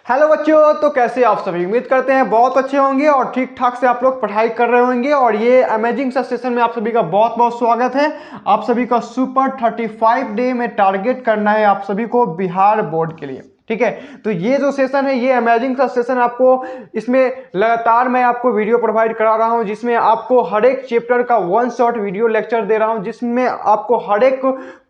Hello बच्चों, तो कैसे आप सभी? उम्मीद करते हैं बहुत अच्छे होंगे और ठीक ठाक से आप लोग पढ़ाई कर रहे होंगे। और ये अमेजिंग सा सेशन में आप सभी का बहुत बहुत स्वागत है। आप सभी का सुपर 35 डे में टारगेट करना है आप सभी को बिहार बोर्ड के लिए, ठीक है। तो ये जो सेशन है ये अमेजिंग सा सेशन आपको, इसमें लगातार मैं आपको वीडियो प्रोवाइड करा रहा हूं, जिसमें आपको हर एक चैप्टर का वन शॉट वीडियो लेक्चर दे रहा हूं, जिसमें आपको हर एक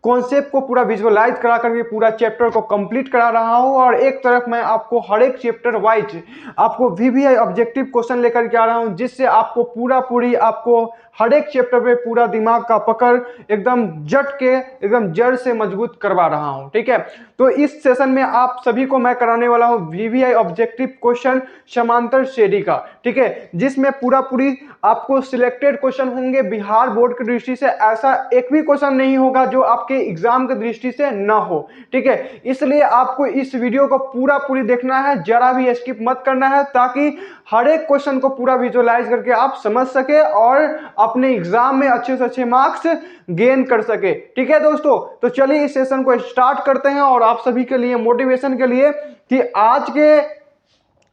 कॉन्सेप्ट को पूरा विजुअलाइज करा करके पूरा चैप्टर को कंप्लीट करा रहा हूं। और एक तरफ मैं आपको हर एक चैप्टर वाइज आपको वीवीआई ऑब्जेक्टिव क्वेश्चन लेकर के आ रहा हूं, जिससे आपको पूरी आपको हर एक चैप्टर पे पूरा दिमाग का पकड़ एकदम जट के एकदम जड़ से मजबूत करवा रहा हूं, ठीक है। तो इस सेशन में आप सभी को मैं कराने वाला हूं वीवीआई ऑब्जेक्टिव क्वेश्चन समांतर श्रेणी का, ठीक है, जिसमें पूरी आपको सिलेक्टेड क्वेश्चन होंगे बिहार बोर्ड की दृष्टि से। ऐसा एक भी क्वेश्चन नहीं होगा जो आपके एग्जाम की दृष्टि से ना हो, ठीक है। इसलिए आपको इस वीडियो को पूरी देखना है, जरा भी स्किप मत करना है, ताकि हर एक क्वेश्चन को पूरा विजुअलाइज करके आप समझ सके और अपने एग्जाम में अच्छे से अच्छे मार्क्स गेन कर सके, ठीक है दोस्तों। तो चलिए इस सेशन को स्टार्ट करते हैं। और आप सभी के लिए मोटिवेशन के लिए कि आज के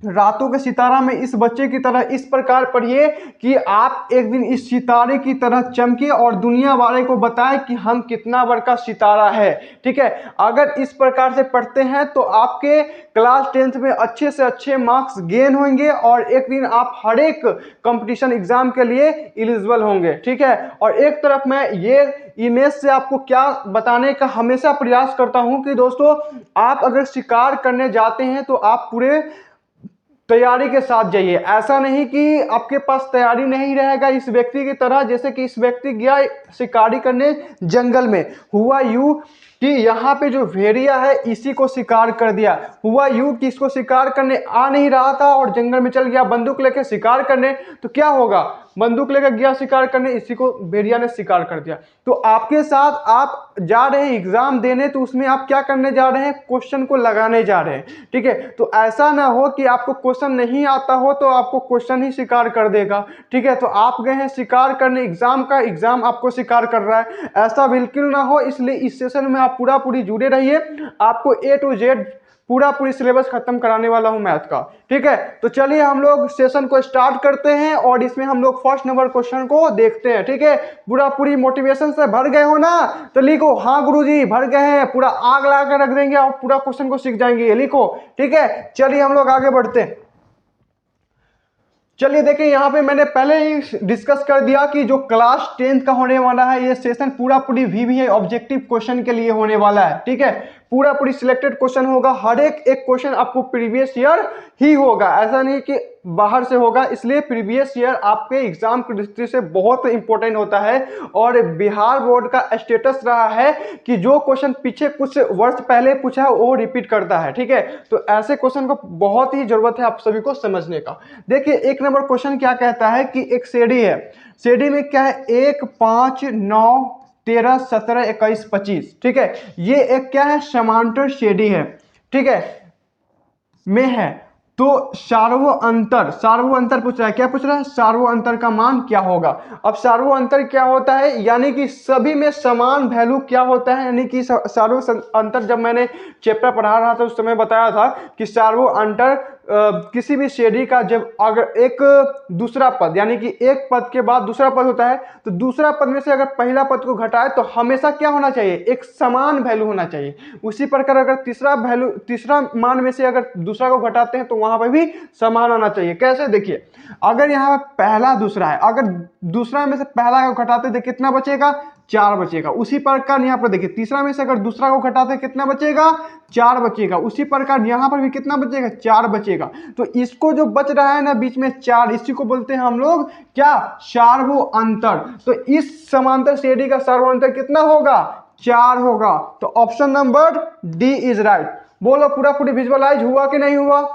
रातों के सितारा में इस बच्चे की तरह इस प्रकार पढ़िए कि आप एक दिन इस सितारे की तरह चमके और दुनिया वाले को बताएं कि हम कितना बड़ा सितारा है, ठीक है। अगर इस प्रकार से पढ़ते हैं तो आपके क्लास 10th में अच्छे से अच्छे मार्क्स गेन होंगे और एक दिन आप हर एक कंपटीशन एग्जाम के लिए एलिजिबल होंगे, ठीक है। और एक तरफ मैं ये इमेज से आपको क्या बताने का हमेशा प्रयास करता हूं कि दोस्तों, आप अगर शिकार करने जाते हैं तो आप पूरे तैयारी के साथ जाइए। ऐसा नहीं कि आपके पास तैयारी नहीं रहेगा इस व्यक्ति की तरह, जैसे कि इस व्यक्ति गया शिकारी करने जंगल में, हुआ यूं कि यहाँ पे जो भेड़िया है इसी को शिकार कर दिया। हुआ यूं कि इसको शिकार करने आ नहीं रहा था और जंगल में चल गया बंदूक लेके शिकार करने, तो क्या होगा, बंदूक लेकर गया शिकार करने, इसी को भेड़िया ने शिकार कर दिया। तो आपके साथ आप जा रहे हैं एग्जाम देने, तो उसमें आप क्या करने जा रहे हैं, क्वेश्चन को लगाने जा रहे हैं, ठीक है। तो ऐसा ना हो कि आपको क्वेश्चन नहीं आता हो तो आपको क्वेश्चन ही शिकार कर देगा, ठीक है। तो आप गए हैं शिकार करने एग्जाम का, एग्जाम आपको शिकार कर रहा है, ऐसा बिल्कुल ना हो। इसलिए इस सेशन में आप पूरी जुड़े रहिए। आपको A to Z पूरी सिलेबस खत्म कराने वाला हूं मैथ का, ठीक है। तो चलिए हम लोग सेशन को स्टार्ट करते हैं और इसमें हम लोग फर्स्ट नंबर क्वेश्चन को देखते हैं, ठीक है। पूरी मोटिवेशन से भर गए हो ना, तो लिखो हाँ गुरुजी भर गए हैं, पूरा आग लगा कर रख देंगे और पूरा क्वेश्चन को सीख जाएंगे, लिखो, ठीक है। चलिए हम लोग आगे बढ़ते हैं। चलिए देखिए, यहाँ पे मैंने पहले ही डिस्कस कर दिया कि जो क्लास 10th का होने वाला है ये सेशन पूरी वीवीआई ऑब्जेक्टिव क्वेश्चन के लिए होने वाला है, ठीक है। पूरी सिलेक्टेड क्वेश्चन होगा, हर एक क्वेश्चन आपको प्रीवियस ईयर ही होगा, ऐसा नहीं कि बाहर से होगा। इसलिए प्रीवियस ईयर आपके एग्जाम की दृष्टि से बहुत इंपॉर्टेंट होता है। और बिहार बोर्ड का स्टेटस रहा है कि जो क्वेश्चन पीछे कुछ वर्ष पहले पूछा है वो रिपीट करता है, ठीक है। तो ऐसे क्वेश्चन को बहुत ही जरूरत है आप सभी को समझने का। देखिए एक नंबर क्वेश्चन क्या कहता है कि एक सीढ़ी है, सीढ़ी में क्या है 1 5 9 13 17 21 25, ठीक है। ये एक क्या है, समांतर श्रेणी है, ठीक है, में है। तो सार्वो अंतर पूछ रहा है, क्या पूछ रहा है, सार्वो अंतर का मान क्या होगा। अब सार्वो अंतर क्या होता है, यानी कि सभी में समान वैल्यू क्या होता है, यानी कि सार्वो अंतर जब मैंने चैप्टर पढ़ा रहा था उस समय बताया था कि सार्वो अंतर किसी भी श्रेणी का जब अगर एक दूसरा पद, यानी कि एक पद के बाद दूसरा पद होता है, तो दूसरा पद में से अगर पहला पद को घटाए तो हमेशा क्या होना चाहिए, एक समान वैल्यू होना चाहिए। उसी प्रकार अगर तीसरा मान में से अगर दूसरा को घटाते हैं तो वहां पर भी समान आना चाहिए। कैसे, देखिए अगर यहाँ पहला दूसरा है, अगर दूसरा में से पहला को घटाते तो कितना बचेगा, 4 बचेगा। उसी प्रकार यहाँ पर देखिए तीसरा में से अगर दूसरा को घटाते कितना बचेगा, 4 बचेगा। उसी प्रकार यहाँ पर भी कितना बचेगा, 4 बचेगा। तो इसको जो बच रहा है ना बीच में 4, इसी को बोलते हैं हम लोग क्या, सार्वो अंतर। तो इस समांतर श्रेणी का सार्वो अंतर कितना होगा, 4 होगा। तो option number D is right. बोलो पूरी विजुअलाइज हुआ कि नहीं हुआ,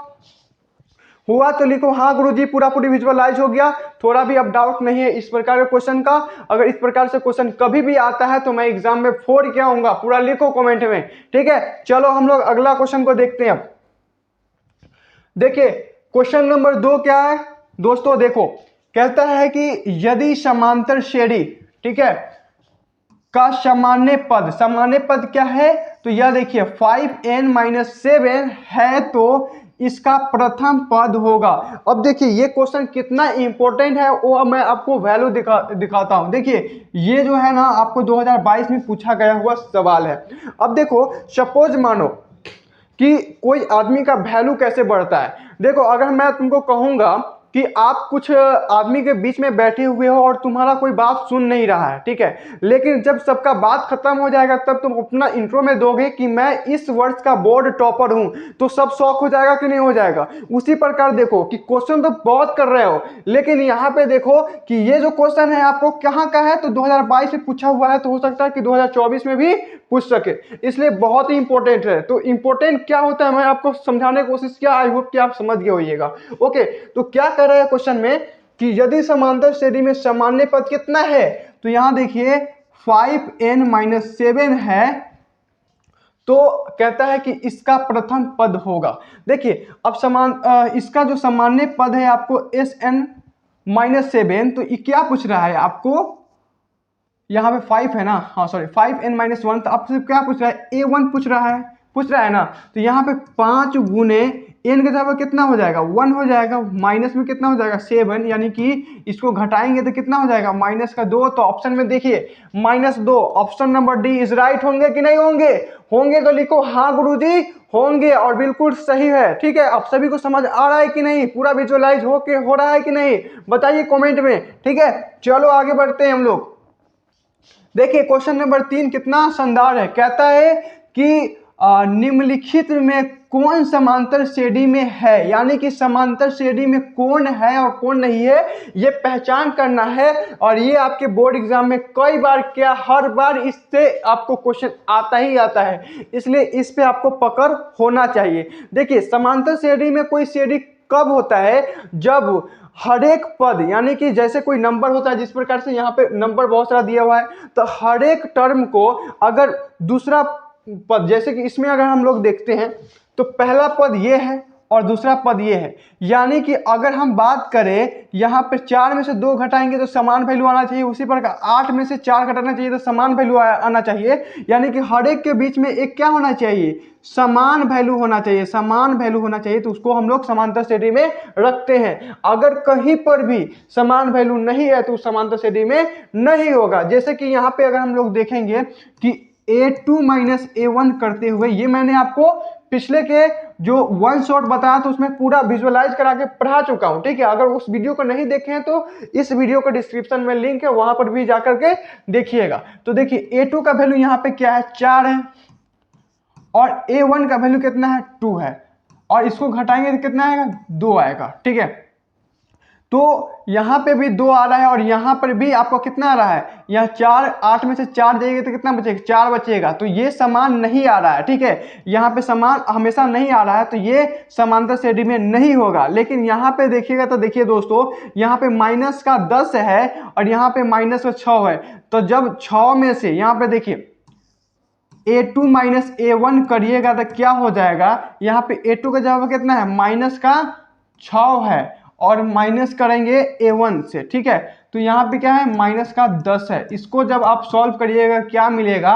हुआ तो लिखो हाँ गुरुजी पूरी विजुअलाइज हो गया। थोड़ा भी अब डाउट नहीं है इस प्रकार के क्वेश्चन का। अगर इस प्रकार से क्वेश्चन कभी भी आता है तो मैं एग्जाम में फोड़ के आऊंगा, पूरा लिखो कमेंट में, ठीक है। चलो हम लोग अगला क्वेश्चन को देखते हैं। अब देखिए क्वेश्चन नंबर 2 क्या है दोस्तों, देखो कहता है कि यदि समांतर श्रेणी, ठीक है, का सामान्य पद क्या है, तो यह देखिए 5n - 7 है, तो इसका प्रथम पद होगा। अब देखिए ये क्वेश्चन कितना इंपॉर्टेंट है वो मैं आपको वैल्यू दिखाता हूं। देखिए ये जो है ना आपको 2022 में पूछा गया हुआ सवाल है। अब देखो सपोज मानो कि कोई आदमी का वैल्यू कैसे बढ़ता है। देखो अगर मैं तुमको कहूंगा कि आप कुछ आदमी के बीच में बैठे हुए हो और तुम्हारा कोई बात सुन नहीं रहा है, ठीक है, लेकिन जब सबका बात खत्म हो जाएगा तब तुम अपना इंट्रो में दोगे कि मैं इस वर्ष का बोर्ड टॉपर हूं, तो सब शौक हो जाएगा कि नहीं हो जाएगा। उसी प्रकार देखो कि क्वेश्चन तो बहुत कर रहे हो, लेकिन यहाँ पे देखो कि ये जो क्वेश्चन है आपको कहाँ का है, तो 2022 में पूछा हुआ है, तो हो सकता है कि 2024 में भी पूछ सके, इसलिए बहुत ही इंपॉर्टेंट है। तो इंपॉर्टेंट क्या होता है मैं आपको समझाने की कोशिश किया, आई होप कि आप समझ गए होइएगा। ओके, तो क्या कर रहे हैं क्वेश्चन में कि यदि समांतर श्रेणी में सामान्य पद कितना है, तो यहां देखिए 5n-7 है, तो कहता है कि इसका प्रथम पद होगा। देखिए अब इसका जो सामान्य पद है आपको Sn-7, तो ये क्या पूछ रहा है आपको, यहाँ पे 5 है ना, हाँ सॉरी 5n-1, तो आपसे क्या पूछ रहा है, a1 पूछ रहा है ना। तो यहाँ पे 5 गुने n के जगह कितना हो जाएगा, 1 हो जाएगा, माइनस में कितना हो जाएगा 7, यानी कि इसको घटाएंगे तो कितना हो जाएगा -2। तो ऑप्शन में देखिए -2, option number D is right होंगे कि नहीं होंगे, होंगे तो लिखो हाँ गुरुजी होंगे, और बिल्कुल सही है। ठीक है, आप सभी को समझ आ रहा है कि नहीं, पूरा विजुअलाइज हो रहा है कि नहीं, बताइए कॉमेंट में। ठीक है, चलो आगे बढ़ते हैं हम लोग। देखिए क्वेश्चन नंबर 3 कितना शानदार है, कहता है कि निम्नलिखित में कौन समांतर श्रेणी में है, यानी कि समांतर श्रेणी में कौन है और कौन नहीं है ये पहचान करना है। और ये आपके बोर्ड एग्जाम में कई बार क्या हर बार इससे आपको क्वेश्चन आता ही आता है, इसलिए इस पे आपको पकड़ होना चाहिए। देखिए समांतर श्रेणी में कोई श्रेणी कब होता है, जब हर एक पद, यानी कि जैसे कोई नंबर होता है, जिस प्रकार से यहाँ पे नंबर बहुत सारा दिया हुआ है, तो हर एक टर्म को अगर दूसरा पद, जैसे कि इसमें अगर हम लोग देखते हैं तो पहला पद ये है और दूसरा पद ये है, यानी कि अगर हम बात करें यहाँ पे 4 में से 2 घटाएंगे तो समान वैल्यू आना चाहिए, उसी प्रकार 8 में से 4 घटाना चाहिए तो समान वैल्यू आना चाहिए, यानी कि हर एक के बीच में एक क्या होना चाहिए, समान वैल्यू होना चाहिए, समान वैल्यू होना चाहिए, तो उसको हम लोग समांतर श्रेणी में रखते हैं। अगर कहीं पर भी समान वैल्यू नहीं है तो समांतर श्रेणी में नहीं होगा। जैसे कि यहाँ पे अगर हम लोग देखेंगे कि a2 - a1 करते हुए, ये मैंने आपको पिछले के जो वन शॉट बताया तो उसमें पूरा विजुअलाइज करा के पढ़ा चुका हूं। ठीक है, अगर उस वीडियो को नहीं देखे हैं तो इस वीडियो का डिस्क्रिप्शन में लिंक है, वहां पर भी जाकर के देखिएगा। तो देखिए a2 का वैल्यू यहाँ पे क्या है, 4 है, और a1 का वैल्यू कितना है, 2 है, और इसको घटाएंगे तो कितना आएगा, 2 आएगा। ठीक है, तो यहां पे भी 2 आ रहा है और यहां पर भी आपको कितना आ रहा है, यहाँ 4, 8 में से 4 जाएगा तो कितना बचेगा, 4 बचेगा, तो ये समान नहीं आ रहा है। ठीक है, यहाँ पे समान हमेशा नहीं आ रहा है, तो ये समांतर श्रेणी में नहीं होगा। लेकिन यहाँ पे देखिएगा तो देखिए दोस्तों, यहाँ पे -10 है और यहाँ पे -6 है, तो जब 6 में से यहाँ पे देखिए a2 - a1 करिएगा तो क्या हो जाएगा, यहाँ पे a2 का जवाब कितना है, -6 है, और माइनस करेंगे a1 से। ठीक है, तो यहाँ पे क्या है, -10 है। इसको जब आप सॉल्व करिएगा क्या मिलेगा,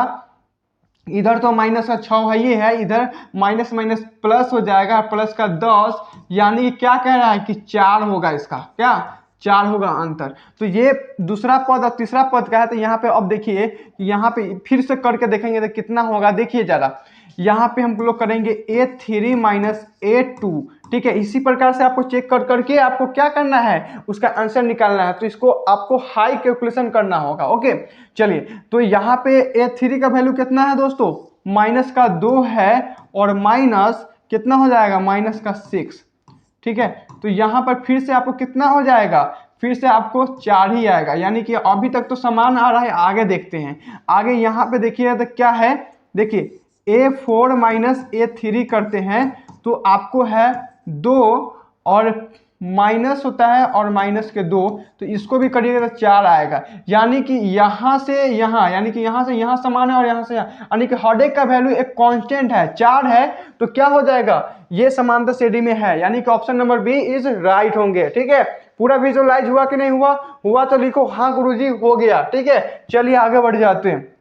इधर तो -6 है, ये है, इधर माइनस माइनस प्लस हो जाएगा, प्लस का 10, यानी क्या कह रहा है कि 4 होगा, इसका क्या 4 होगा अंतर। तो ये दूसरा पद और तीसरा पद का है। तो यहाँ पे अब देखिए, यहाँ पे फिर से करके देखेंगे तो कितना होगा, देखिए जरा, यहाँ पे हम लोग करेंगे a3 - a2। ठीक है, इसी प्रकार से आपको चेक कर करके आपको क्या करना है, उसका आंसर निकालना है, तो इसको आपको हाई कैलकुलेशन करना होगा। ओके, चलिए, तो यहाँ पे a3 का वैल्यू कितना है दोस्तों, -2 है, और माइनस कितना हो जाएगा, -6। ठीक है, तो यहाँ पर फिर से आपको कितना हो जाएगा, फिर से आपको 4 ही आएगा, यानी कि अभी तक तो समान आ रहा है। आगे देखते हैं, आगे यहाँ पे देखिए तो क्या है, देखिए a4 - a3 करते हैं तो आपको है 2, और माइनस होता है और -2, तो इसको भी करिएगा तो 4 आएगा, यानी कि यहाँ से यहाँ, यानी कि यहाँ से यहाँ समान है और यहाँ से यहाँ, यानी कि हर एक का वैल्यू एक कांस्टेंट है, 4 है, तो क्या हो जाएगा, ये समांतर श्रेणी में है, यानी कि option number B is right होंगे। ठीक है, पूरा विजुअलाइज हुआ कि नहीं हुआ, हुआ तो लिखो हाँ गुरुजी हो गया। ठीक है, चलिए आगे बढ़ जाते हैं।